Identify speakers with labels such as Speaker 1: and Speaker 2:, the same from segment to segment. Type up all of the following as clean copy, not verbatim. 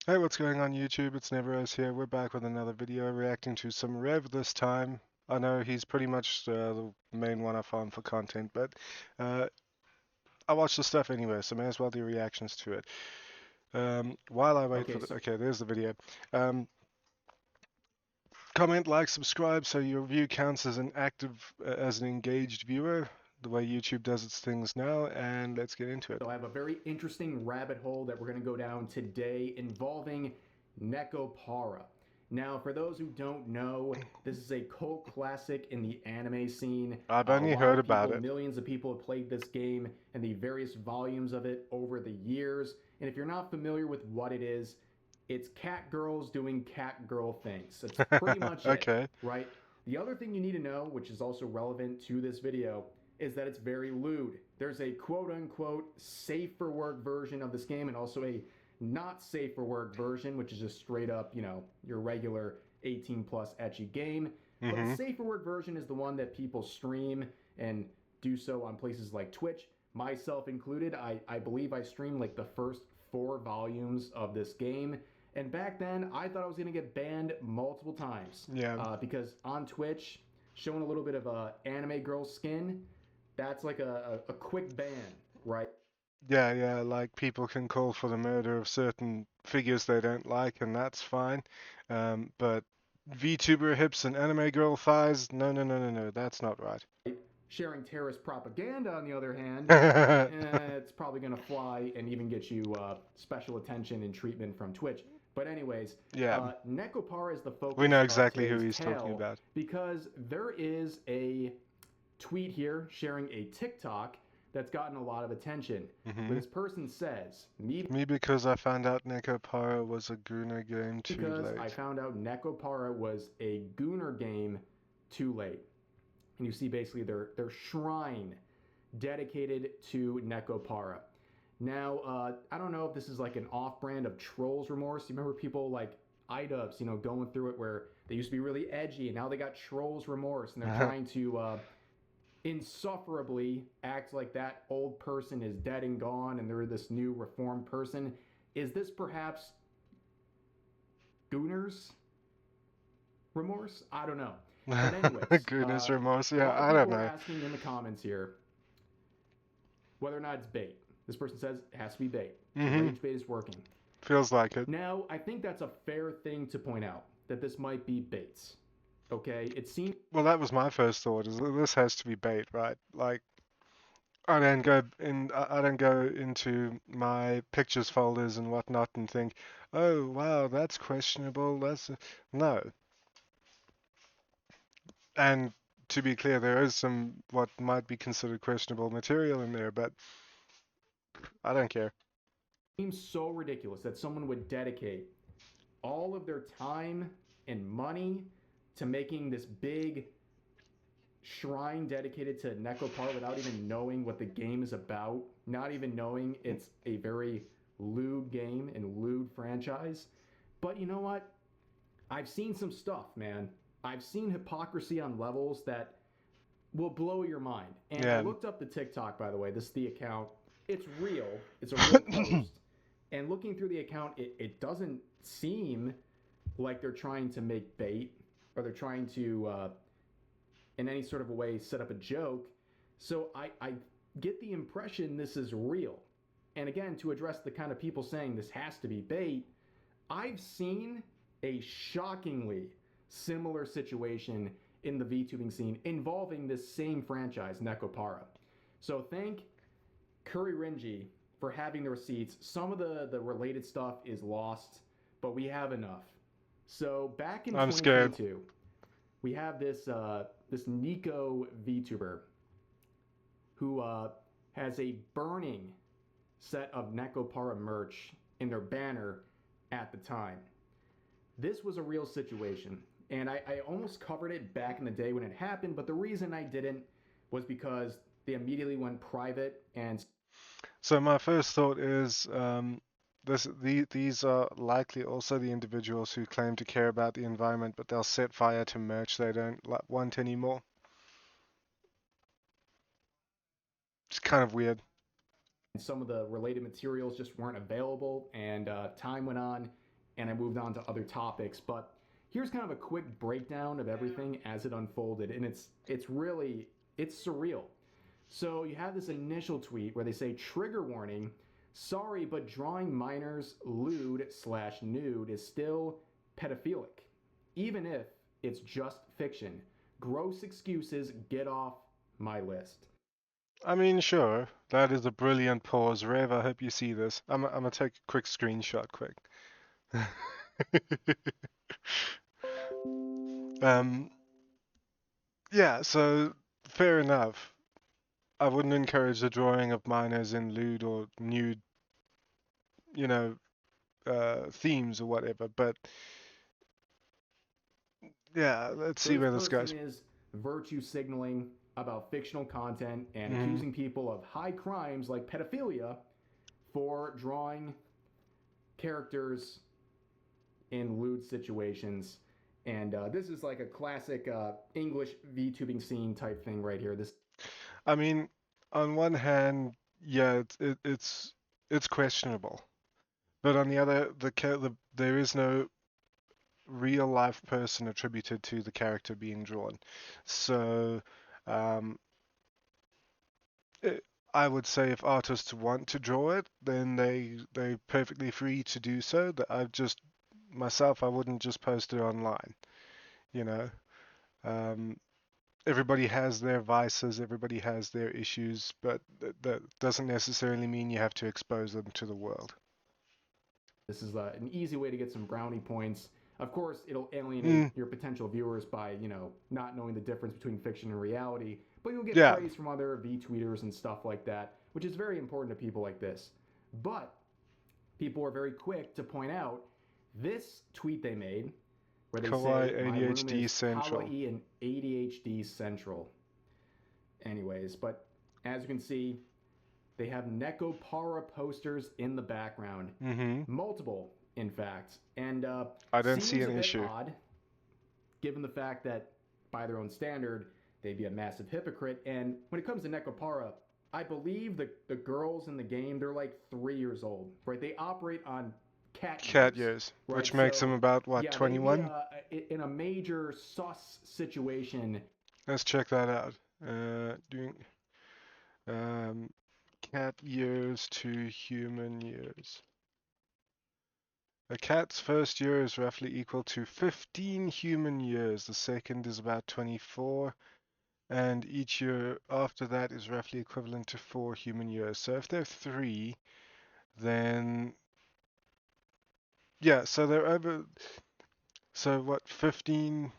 Speaker 1: Hey, what's going on YouTube? It's Neveros here. We're back with another video reacting to some Rev this time. I know he's pretty much the main one I found for content, but uh, I watch the stuff anyway, so may as well do reactions to it. While I wait for
Speaker 2: Okay,
Speaker 1: the...
Speaker 2: so
Speaker 1: Okay, there's the video. Um, Comment, like, subscribe so your view counts as an active, as an engaged viewer, the way YouTube does its things now, and let's get into it.
Speaker 2: I have a very interesting rabbit hole that we're going to go down today involving Nekopara. Now, for those who don't know, this is a cult classic in the anime scene.
Speaker 1: I've
Speaker 2: A
Speaker 1: only
Speaker 2: lot
Speaker 1: heard
Speaker 2: of
Speaker 1: about
Speaker 2: people,
Speaker 1: it.
Speaker 2: millions of people have played this game and the various volumes of it over the years. And if you're not familiar with what it is, it's cat girls doing cat girl things. That's pretty much it,
Speaker 1: Okay.
Speaker 2: right? The other thing you need to know, which is also relevant to this video, is that it's very lewd. There's a quote unquote safe for work version of this game and also a not safe for work version, which is just straight up, your regular 18 plus etchy game. But the
Speaker 1: Mm-hmm.
Speaker 2: safe for work version is the one that people stream and do so on places like Twitch, myself included. I believe I streamed like the first 4 volumes of this game. And back then, I thought I was going to get banned multiple times
Speaker 1: Yeah.
Speaker 2: because on Twitch, showing a little bit of anime girl skin, that's like a quick ban, right?
Speaker 1: Yeah, like people can call for the murder of certain figures they don't like, and that's fine. But VTuber hips and anime girl thighs, no, that's not right.
Speaker 2: Sharing terrorist propaganda, on the other hand, it's probably going to fly and even get you special attention and treatment from Twitch. But anyways,
Speaker 1: Yeah,
Speaker 2: Nekopara is the
Speaker 1: we know
Speaker 2: focus of
Speaker 1: exactly who
Speaker 2: today's
Speaker 1: he's talking
Speaker 2: tale
Speaker 1: about.
Speaker 2: because there is a tweet here sharing a TikTok that's gotten a lot of attention. Where
Speaker 1: Hmm.
Speaker 2: this person says, "Me
Speaker 1: Me because I found out Nekopara was a Gooner game too
Speaker 2: because I
Speaker 1: late.
Speaker 2: found out Nekopara was a Gooner game too late." And you see basically their shrine dedicated to Nekopara. Now, I don't know if this is like an off-brand of Trolls Remorse. You remember people like iDubbbz, going through it where they used to be really edgy and now they got Trolls Remorse and they're trying to insufferably act like that old person is dead and gone and they're this new reformed person. Is this perhaps Gooner's remorse? I don't know. But anyways,
Speaker 1: Goodness remorse,
Speaker 2: a
Speaker 1: yeah,
Speaker 2: lot of
Speaker 1: I don't
Speaker 2: people are
Speaker 1: know.
Speaker 2: asking in the comments here whether or not it's bait. This person says it has to be bait. The
Speaker 1: Hmm.
Speaker 2: rage bait is working.
Speaker 1: Feels like it.
Speaker 2: Now, I think that's a fair thing to point out that this might be baits. Okay, it seems
Speaker 1: Well, that was my first thought, is that this has to be bait, right? Like, I don't go into my pictures folders and whatnot and think, oh wow, that's questionable. No. And to be clear, there is some what might be considered questionable material in there, but I don't care.
Speaker 2: so ridiculous that someone would dedicate all of their time and money to making this big shrine dedicated to Nekopar without even knowing what the game is about, not even knowing it's a very lewd game and lewd franchise. But you know what? I've seen some stuff, man. I've seen hypocrisy on levels that will blow your mind. And I
Speaker 1: Yeah.
Speaker 2: looked up the TikTok, by the way. This is the account. It's real. It's a real post. And looking through the account, it doesn't seem like they're trying to make bait or they're trying to, in any sort of a way, set up a joke. So I get the impression this is real. And again, to address the kind of people saying this has to be bait, I've seen a shockingly similar situation in the VTubing scene involving this same franchise, Nekopara. So thank Curry Renji for having the receipts. Some of the related stuff is lost, but we have enough. So back in
Speaker 1: I'm scared.
Speaker 2: 2022, we have this Nico VTuber who has a burning set of Nekopara merch in their banner at the time. This was a real situation, and I almost covered it back in the day when it happened, but the reason I didn't was because they immediately went private and
Speaker 1: So my first thought is these are likely also the individuals who claim to care about the environment, but they'll set fire to merch they don't want anymore. It's kind of weird.
Speaker 2: some of the related materials just weren't available, and time went on and I moved on to other topics. But here's kind of a quick breakdown of everything as it unfolded, and it's surreal. So you have this initial tweet where they say, "Trigger warning. Sorry, but drawing minors lewd/nude is still pedophilic, even if it's just fiction. Gross excuses, get off my list."
Speaker 1: I mean, sure, that is a brilliant pause. Rev, I hope you see this. I'm gonna take a quick screenshot, quick. um, yeah, so fair enough. I wouldn't encourage the drawing of minors in lewd or nude, you know, themes or whatever. But yeah, let's
Speaker 2: So
Speaker 1: see
Speaker 2: this
Speaker 1: where this
Speaker 2: person
Speaker 1: goes.
Speaker 2: is virtue signaling about fictional content and
Speaker 1: Hmm.
Speaker 2: accusing people of high crimes like pedophilia for drawing characters in lewd situations. And this is like a classic English VTubing scene type thing right here. This
Speaker 1: I mean, on one hand, yeah, it's questionable, but on the other, there is no real life person attributed to the character being drawn. So, um, it, I would say if artists want to draw it, then they're perfectly free to do so. That I've just myself, I wouldn't just post it online. You know, um, everybody has their vices, everybody has their issues, but that doesn't necessarily mean you have to expose them to the world.
Speaker 2: This is an easy way to get some brownie points. Of course, it'll alienate
Speaker 1: Mm,
Speaker 2: your potential viewers by, not knowing the difference between fiction and reality, but you'll get
Speaker 1: yeah,
Speaker 2: praise from other V-tweeters and stuff like that, which is very important to people like this. But people are very quick to point out this tweet they made where they
Speaker 1: Kawaii
Speaker 2: say, "My room
Speaker 1: ADHD
Speaker 2: is
Speaker 1: Central.
Speaker 2: kawaii and ADHD central." Anyways, but as you can see, they have Nekopara posters in the background.
Speaker 1: Mm-hmm.
Speaker 2: Multiple, in fact. And
Speaker 1: I don't see
Speaker 2: seems a
Speaker 1: an
Speaker 2: bit
Speaker 1: issue.
Speaker 2: odd, given the fact that, by their own standard, they'd be a massive hypocrite. And when it comes to Nekopara, I believe the girls in the game, they're like 3 years old, right? They operate on cat
Speaker 1: Cat
Speaker 2: years,
Speaker 1: years, which
Speaker 2: right?
Speaker 1: makes them
Speaker 2: So,
Speaker 1: about what,
Speaker 2: yeah, they'd be
Speaker 1: 21?
Speaker 2: in a major sus situation.
Speaker 1: Let's check that out. Doing um, cat years to human years. A cat's first year is roughly equal to 15 human years. The second is about 24, and each year after that is roughly equivalent to 4 human years. So if they're 3, then yeah, so they're over. So what, 15?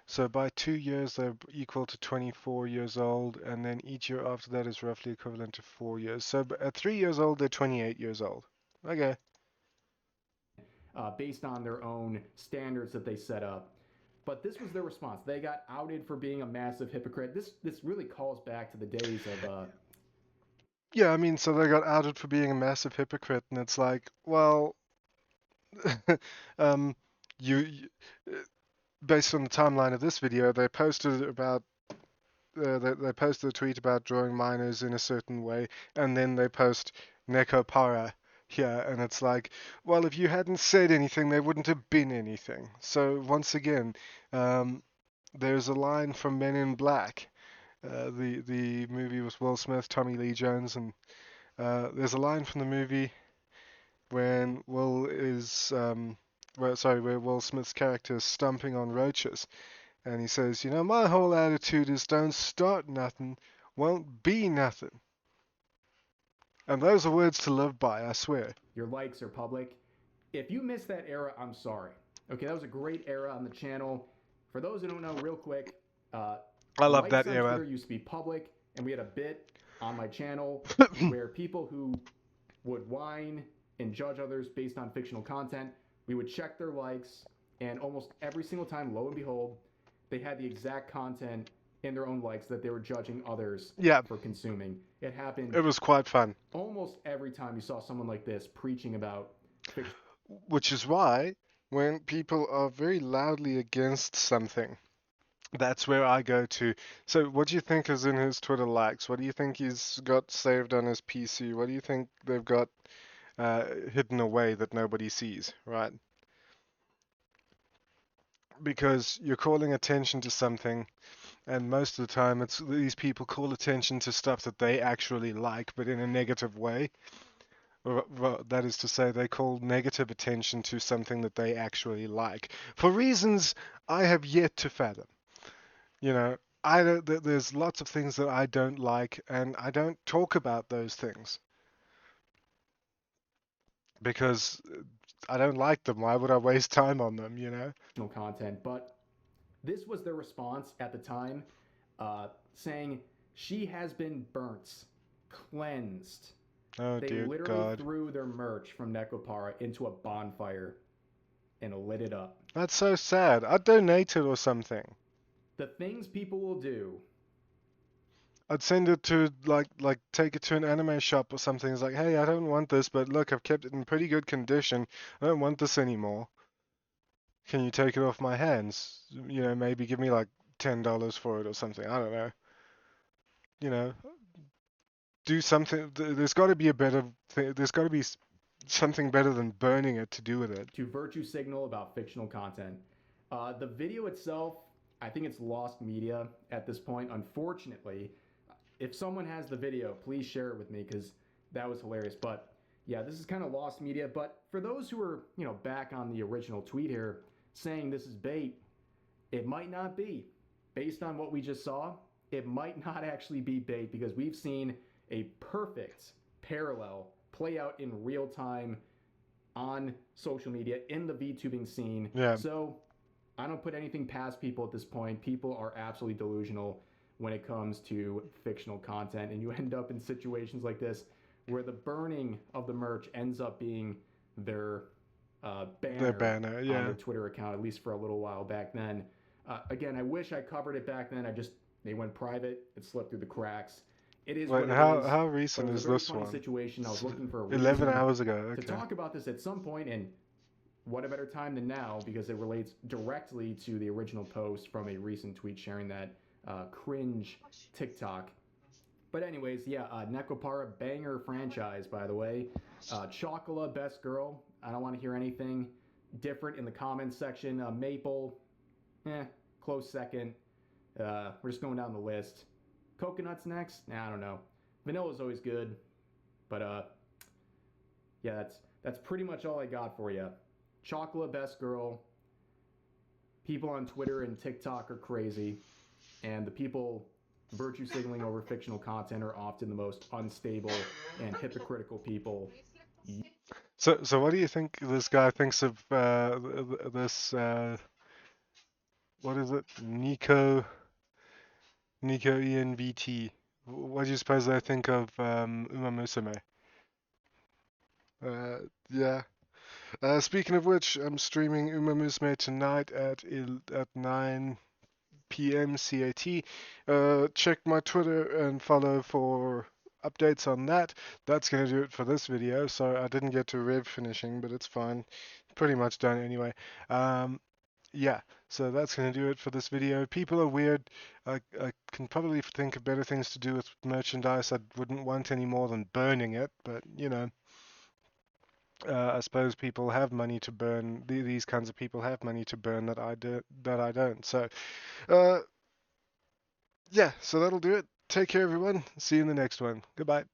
Speaker 1: So by 2 years, they're equal to 24 years old, and then each year after that is roughly equivalent to 4 years. So at 3 years old, they're 28 years old. Okay.
Speaker 2: Based on their own standards that they set up. But this was their response. They got outed for being a massive hypocrite. This really calls back to the days of
Speaker 1: Yeah, I mean, so they got outed for being a massive hypocrite, and it's like, well, um, you, based on the timeline of this video, they posted about they posted a tweet about drawing minors in a certain way, and then they post Neko Para here, and it's like, well, if you hadn't said anything, there wouldn't have been anything. So once again, um, there's a line from Men in Black, the movie with Will Smith, Tommy Lee Jones, and there's a line from the movie when where Will Smith's character is stomping on roaches, and he says, you know, my whole attitude is don't start nothing, won't be nothing. And those are words to live by, I swear.
Speaker 2: your likes are public. If you missed that era, I'm sorry. Okay, that was a great era on the channel. For those who don't know, real quick, uh,
Speaker 1: I love
Speaker 2: likes
Speaker 1: that
Speaker 2: on
Speaker 1: era.
Speaker 2: Twitter used to be public, and we had a bit on my channel where people who would whine and judge others based on fictional content, we would check their likes, and almost every single time, lo and behold, they had the exact content in their own likes that they were judging others
Speaker 1: Yeah,
Speaker 2: for consuming. It happened
Speaker 1: it was quite fun.
Speaker 2: almost every time you saw someone like this preaching about fiction.
Speaker 1: Which is why, when people are very loudly against something, that's where I go to. So, what do you think is in his Twitter likes? What do you think he's got saved on his PC? What do you think they've got hidden away that nobody sees, right? because you're calling attention to something, and most of the time it's these people call attention to stuff that they actually like, but in a negative way. That is to say, they call negative attention to something that they actually like for reasons I have yet to fathom. You know, there's lots of things that I don't like, and I don't talk about those things because I don't like them. Why would I waste time on them, you know?
Speaker 2: content. But this was their response at the time, saying she has been burnt, cleansed.
Speaker 1: Oh
Speaker 2: They
Speaker 1: dear
Speaker 2: literally
Speaker 1: God.
Speaker 2: threw their merch from Necopara into a bonfire and lit it up.
Speaker 1: That's so sad. I'd donate it or something.
Speaker 2: The things people will do.
Speaker 1: I'd send it to like take it to an anime shop or something. It's like, hey, I don't want this, but look, I've kept it in pretty good condition. I don't want this anymore. Can you take it off my hands? You know, maybe give me like $10 for it or something. I don't know. You know, do something. There's got to be a better. There's got to be something better than burning it to do with it.
Speaker 2: To virtue signal about fictional content. The video itself, I think it's lost media at this point, unfortunately. If someone has the video, please share it with me because that was hilarious. But yeah, this is kind of lost media. But for those who are, back on the original tweet here saying this is bait, it might not be. Based on what we just saw, it might not actually be bait because we've seen a perfect parallel play out in real time on social media in the VTubing scene.
Speaker 1: Yeah.
Speaker 2: So I don't put anything past people at this point. People are absolutely delusional when it comes to fictional content, and you end up in situations like this where the burning of the merch ends up being their
Speaker 1: Their
Speaker 2: banner
Speaker 1: banner.
Speaker 2: on
Speaker 1: Yeah.
Speaker 2: their Twitter account, at least for a little while back then. Again, I wish I covered it back then. They went private. It slipped through the cracks. It is
Speaker 1: Wait,
Speaker 2: what it
Speaker 1: how
Speaker 2: is.
Speaker 1: how
Speaker 2: But
Speaker 1: recent
Speaker 2: it was a
Speaker 1: is
Speaker 2: very
Speaker 1: this
Speaker 2: funny
Speaker 1: one?
Speaker 2: situation. I was looking for a
Speaker 1: 11
Speaker 2: reason
Speaker 1: hours ago.
Speaker 2: to
Speaker 1: Okay.
Speaker 2: talk about this at some point, and what a better time than now because it relates directly to the original post from a recent tweet sharing that cringe TikTok. But anyways, yeah, Nekopara banger franchise, by the way. Chocola best girl. I don't want to hear anything different in the comments section. Maple, close second. We're just going down the list. Coconuts next. Nah, I don't know. Vanilla's always good, but yeah, that's pretty much all I got for you. Chocolate best girl. People on Twitter and TikTok are crazy, and the people virtue signaling over fictional content are often the most unstable and hypocritical people.
Speaker 1: So what do you think this guy thinks of this? What is it? Nico ENVT. What do you suppose they think of Uma Musume? Uh, yeah. Speaking of which, I'm streaming Uma Musume tonight at 9 p.m. CAT. Check my Twitter and follow for updates on that. That's going to do it for this video. So I didn't get to rev finishing, but it's fine. Pretty much done anyway. Yeah, so that's going to do it for this video. People are weird. I can probably think of better things to do with merchandise. I wouldn't want any more than burning it, but you know, I suppose people have money to burn. These kinds of people have money to burn that I don't. So, uh, yeah, so that'll do it. Take care, everyone. See you in the next one. Goodbye.